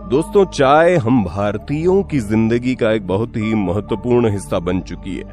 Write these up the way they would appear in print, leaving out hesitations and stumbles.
दोस्तों, चाय हम भारतीयों की जिंदगी का एक बहुत ही महत्वपूर्ण हिस्सा बन चुकी है।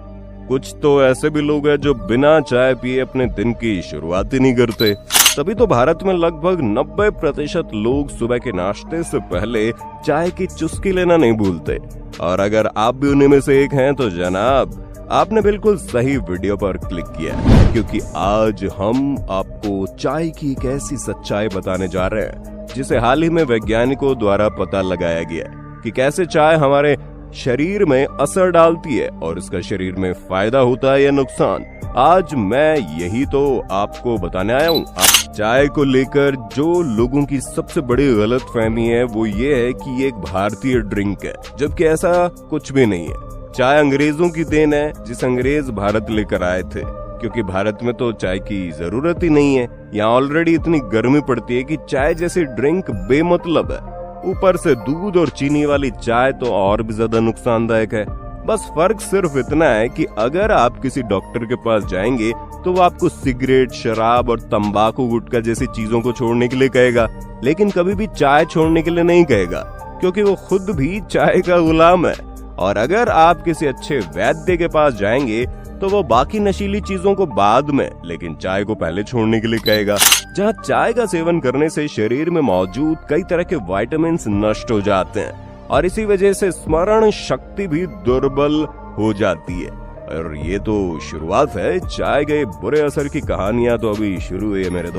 कुछ तो ऐसे भी लोग हैं जो बिना चाय पिए अपने दिन की शुरुआत ही नहीं करते। तभी तो भारत में लगभग 90% लोग सुबह के नाश्ते से पहले चाय की चुस्की लेना नहीं भूलते। और अगर आप भी उन्हीं में से एक हैं तो जनाब, आपने बिल्कुल सही वीडियो पर क्लिक किया है, क्योंकि आज हम आपको चाय की एक ऐसी सच्चाई बताने जा रहे हैं जिसे हाल ही में वैज्ञानिकों द्वारा पता लगाया गया है कि कैसे चाय हमारे शरीर में असर डालती है और इसका शरीर में फायदा होता है या नुकसान। आज मैं यही तो आपको बताने आया हूँ। चाय को लेकर जो लोगों की सबसे बड़ी गलतफहमी है वो ये है कि ये एक भारतीय ड्रिंक है, जबकि ऐसा कुछ भी नहीं है। चाय अंग्रेजों की देन है, जिस अंग्रेज भारत लेकर आए थे, क्योंकि भारत में तो चाय की जरूरत ही नहीं है। यहाँ ऑलरेडी इतनी गर्मी पड़ती है कि चाय जैसी ड्रिंक बेमतलब है। ऊपर से दूध और चीनी वाली चाय तो और भी ज्यादा नुकसानदायक है। बस फर्क सिर्फ इतना है कि अगर आप किसी डॉक्टर के पास जाएंगे तो वो आपको सिगरेट, शराब और तंबाकू, गुटखा जैसी चीजों को छोड़ने के लिए कहेगा, लेकिन कभी भी चाय छोड़ने के लिए नहीं कहेगा, क्योंकि वो खुद भी चाय का गुलाम है। और अगर आप किसी अच्छे वैद्य के पास जाएंगे तो वो बाकी नशीली चीजों को बाद में, लेकिन चाय को पहले छोड़ने के लिए कहेगा। जहाँ चाय का सेवन करने से शरीर में मौजूद कई तरह के विटामिन नष्ट हो जाते हैं और इसी वजह से स्मरण शक्ति भी दुर्बल हो जाती है। और ये तो शुरुआत है, चाय के बुरे असर की कहानियां तो अभी शुरू हुई है मेरे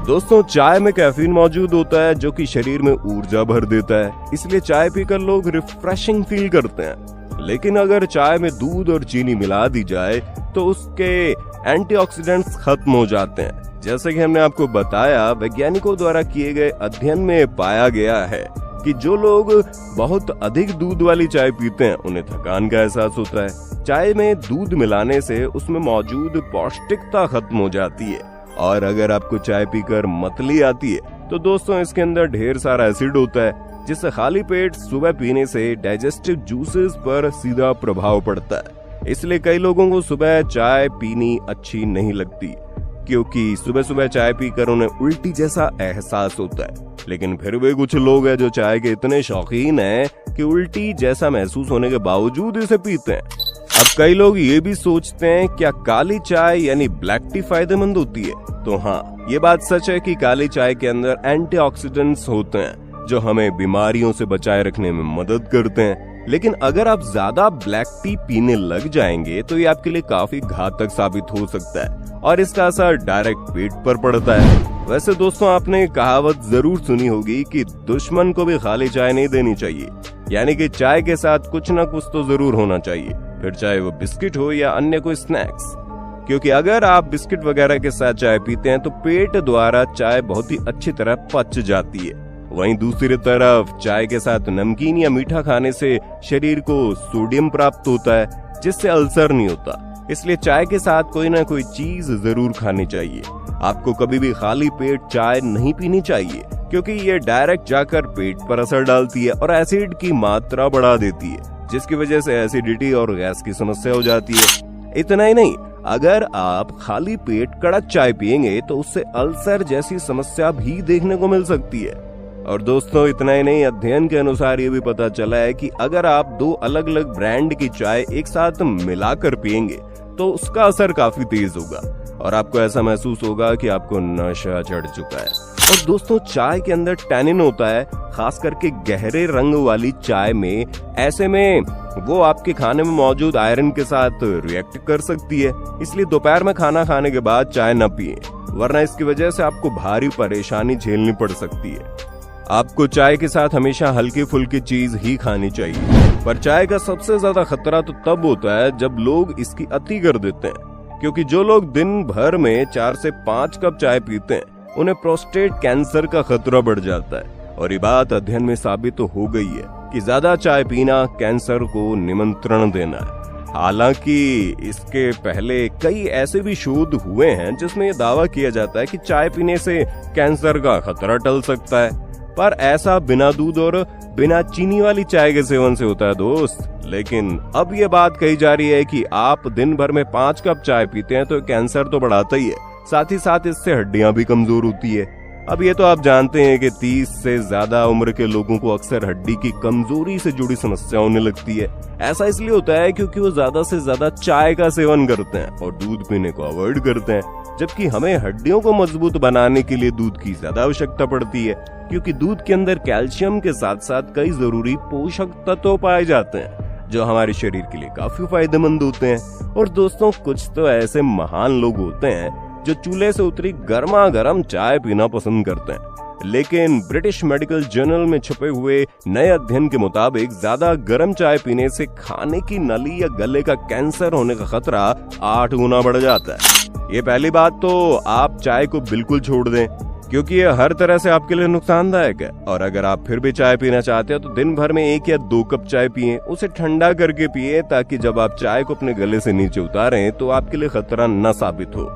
दोस्तों, चाय में कैफीन मौजूद होता है जो कि शरीर में ऊर्जा भर देता है, इसलिए चाय पीकर लोग रिफ्रेशिंग फील करते हैं। लेकिन अगर चाय में दूध और चीनी मिला दी जाए तो उसके एंटीऑक्सीडेंट्स खत्म हो जाते हैं। जैसे कि हमने आपको बताया, वैज्ञानिकों द्वारा किए गए अध्ययन में पाया गया है कि जो लोग बहुत अधिक दूध वाली चाय पीते हैं उन्हें थकान का एहसास होता है। चाय में दूध मिलाने से उसमें मौजूद पौष्टिकता खत्म हो जाती है। और अगर आपको चाय पीकर मतली आती है तो दोस्तों, इसके अंदर ढेर सारा एसिड होता है, जिससे खाली पेट सुबह पीने से डाइजेस्टिव जूसेस पर सीधा प्रभाव पड़ता है। इसलिए कई लोगों को सुबह चाय पीनी अच्छी नहीं लगती, क्योंकि सुबह सुबह चाय पीकर उन्हें उल्टी जैसा एहसास होता है। लेकिन फिर भी कुछ लोग हैं जो चाय के इतने शौकीन हैं कि उल्टी जैसा महसूस होने के बावजूद इसे पीते हैं। अब कई लोग ये भी सोचते हैं, क्या काली चाय यानी ब्लैक टी फायदेमंद होती है? तो हाँ, ये बात सच है कि काली चाय के अंदर एंटीऑक्सीडेंट्स होते हैं जो हमें बीमारियों से बचाए रखने में मदद करते हैं। लेकिन अगर आप ज्यादा ब्लैक टी पीने लग जाएंगे तो ये आपके लिए काफी घातक साबित हो सकता है और इसका असर डायरेक्ट पेट पर पड़ता है। वैसे दोस्तों, आपने कहावत जरूर सुनी होगी कि दुश्मन को भी खाली चाय नहीं देनी चाहिए, यानी कि चाय के साथ कुछ न कुछ तो जरूर होना चाहिए, फिर चाहे वो बिस्किट हो या अन्य कोई स्नैक्स। क्योंकि अगर आप बिस्किट वगैरह के साथ चाय पीते हैं तो पेट द्वारा चाय बहुत ही अच्छी तरह पच जाती है। वहीं दूसरी तरफ चाय के साथ नमकीन या मीठा खाने से शरीर को सोडियम प्राप्त होता है, जिससे अल्सर नहीं होता। इसलिए चाय के साथ कोई ना कोई चीज जरूर खानी चाहिए। आपको कभी भी खाली पेट चाय नहीं पीनी चाहिए, क्योंकि ये डायरेक्ट जाकर पेट पर असर डालती है और एसिड की मात्रा बढ़ा देती है, जिसकी वजह से एसिडिटी और गैस की समस्या हो जाती है। इतना ही नहीं, अगर आप खाली पेट कड़क चाय पिएंगे तो उससे अल्सर जैसी समस्या भी देखने को मिल सकती है। और दोस्तों, इतना ही नहीं, अध्ययन के अनुसार ये भी पता चला है कि अगर आप दो अलग अलग ब्रांड की चाय एक साथ मिलाकर पिएंगे तो उसका असर काफी तेज होगा और आपको ऐसा महसूस होगा कि आपको नशा चढ़ चुका है। और दोस्तों, चाय के अंदर टैनिन होता है, खास करके गहरे रंग वाली चाय में। ऐसे में वो आपके खाने में मौजूद आयरन के साथ रिएक्ट कर सकती है। इसलिए दोपहर में खाना खाने के बाद चाय न पिए, वरना इसकी वजह से आपको भारी परेशानी झेलनी पड़ सकती है। आपको चाय के साथ हमेशा हल्की फुल्की चीज ही खानी चाहिए, पर चाय का सबसे ज्यादा खतरा तो तब होता है जब लोग इसकी अति कर देते हैं। क्योंकि जो लोग दिन भर में 4 से 5 कप चाय पीते हैं उन्हें प्रोस्टेट कैंसर का खतरा बढ़ जाता है। और ये बात अध्ययन में साबित तो हो गई है कि ज्यादा चाय पीना कैंसर को निमंत्रण देना है। हालांकि इसके पहले कई ऐसे भी शोध हुए हैं जिसमें ये दावा किया जाता है कि चाय पीने से कैंसर का खतरा टल सकता है, पर ऐसा बिना दूध और बिना चीनी वाली चाय के सेवन से होता है दोस्त। लेकिन अब ये बात कही जा रही है कि आप दिन भर में 5 कप चाय पीते हैं तो कैंसर तो बढ़ाता ही है, साथ ही साथ इससे हड्डियां भी कमजोर होती है। अब ये तो आप जानते हैं कि 30 से ज्यादा उम्र के लोगों को अक्सर हड्डी की कमजोरी से जुड़ी समस्या होने लगती है। ऐसा इसलिए होता है क्योंकि वो ज्यादा से ज्यादा चाय का सेवन करते हैं और दूध पीने को अवॉइड करते हैं, जबकि हमें हड्डियों को मजबूत बनाने के लिए दूध की ज्यादा आवश्यकता पड़ती है, क्योंकि दूध के अंदर कैल्शियम के साथ साथ कई जरूरी पोषक तत्व पाए जाते हैं जो हमारे शरीर के लिए काफी फायदेमंद होते हैं। और दोस्तों, कुछ तो ऐसे महान लोग होते हैं जो चूल्हे से उतरी गर्मा गर्म चाय पीना पसंद करते हैं, लेकिन ब्रिटिश मेडिकल जर्नल में छपे हुए नए अध्ययन के मुताबिक ज्यादा गर्म चाय पीने से खाने की नली या गले का कैंसर होने का खतरा 8 गुना बढ़ जाता है। ये पहली बात तो आप चाय को बिल्कुल छोड़ दें, क्योंकि ये हर तरह से आपके लिए नुकसानदायक है। और अगर आप फिर भी चाय पीना चाहते हो तो दिन भर में 1 या 2 कप चाय पिए, उसे ठंडा करके पिए, ताकि जब आप चाय को अपने गले से नीचे उतारें तो आपके लिए खतरा न साबित हो।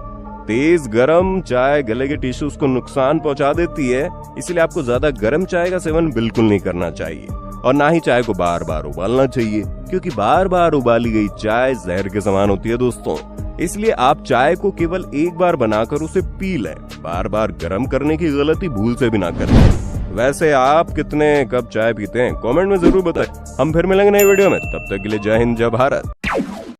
तेज गर्म चाय गले के टिश्यूज को नुकसान पहुंचा देती है, इसलिए आपको ज्यादा गर्म चाय का सेवन बिल्कुल नहीं करना चाहिए। और ना ही चाय को बार बार उबालना चाहिए, क्योंकि बार बार उबाली गई चाय जहर के समान होती है दोस्तों। इसलिए आप चाय को केवल एक बार बनाकर उसे पी लें, बार बार गर्म करने की गलती भूल से भी ना करें। वैसे आप कितने कप चाय पीते हैं कमेंट में जरूर बताएं। हम फिर मिलेंगे नई वीडियो में, तब तक के लिए जय हिंद जय भारत।